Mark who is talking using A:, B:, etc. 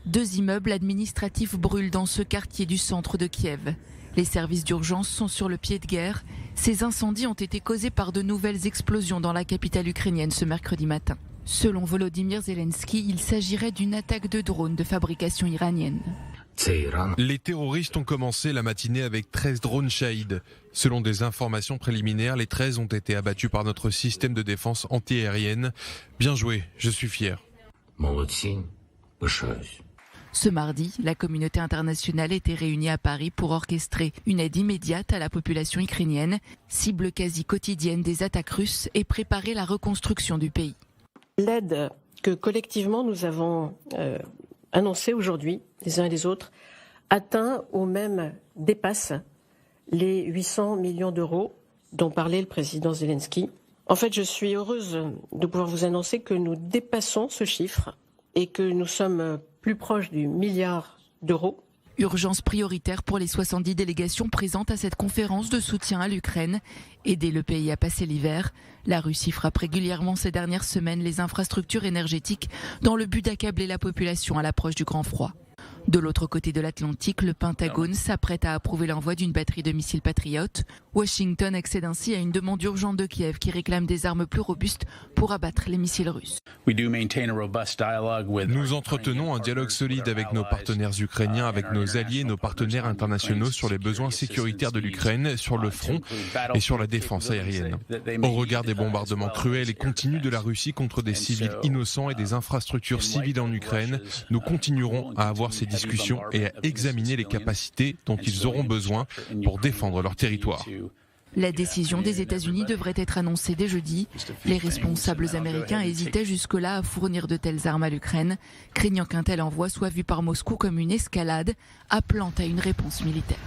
A: 2 immeubles administratifs brûlent dans ce quartier du centre de Kiev. Les services d'urgence sont sur le pied de guerre. Ces incendies ont été causés par de nouvelles explosions dans la capitale ukrainienne ce mercredi matin. Selon Volodymyr Zelensky, il s'agirait d'une attaque de drones de fabrication iranienne.
B: Les terroristes ont commencé la matinée avec 13 drones Shahid. Selon des informations préliminaires, les 13 ont été abattus par notre système de défense antiaérienne. Bien joué, je suis fier.
A: Ce mardi, la communauté internationale était réunie à Paris pour orchestrer une aide immédiate à la population ukrainienne, cible quasi quotidienne des attaques russes, et préparer la reconstruction du pays.
C: L'aide que collectivement nous avons annoncée aujourd'hui, les uns et les autres, atteint ou même dépasse les 800 millions d'euros dont parlait le président Zelensky. En fait, je suis heureuse de pouvoir vous annoncer que nous dépassons ce chiffre et que nous sommes plus proches du milliard d'euros.
A: Urgence prioritaire pour les 70 délégations présentes à cette conférence de soutien à l'Ukraine. Aider le pays à passer l'hiver. La Russie frappe régulièrement ces dernières semaines les infrastructures énergétiques dans le but d'accabler la population à l'approche du grand froid. De l'autre côté de l'Atlantique, le Pentagone s'apprête à approuver l'envoi d'une batterie de missiles Patriot. Washington accède ainsi à une demande urgente de Kiev qui réclame des armes plus robustes pour abattre les missiles russes.
B: Nous entretenons un dialogue solide avec nos partenaires ukrainiens, avec nos alliés, nos partenaires internationaux sur les besoins sécuritaires de l'Ukraine, sur le front et sur la défense aérienne. Au regard des bombardements cruels et continus de la Russie contre des civils innocents et des infrastructures civiles en Ukraine, nous continuerons à avoir ces discussions et à examiner les capacités dont ils auront besoin pour défendre leur territoire.
A: La décision des États-Unis devrait être annoncée dès jeudi. Les responsables américains hésitaient jusque-là à fournir de telles armes à l'Ukraine, craignant qu'un tel envoi soit vu par Moscou comme une escalade, appelant à une réponse militaire.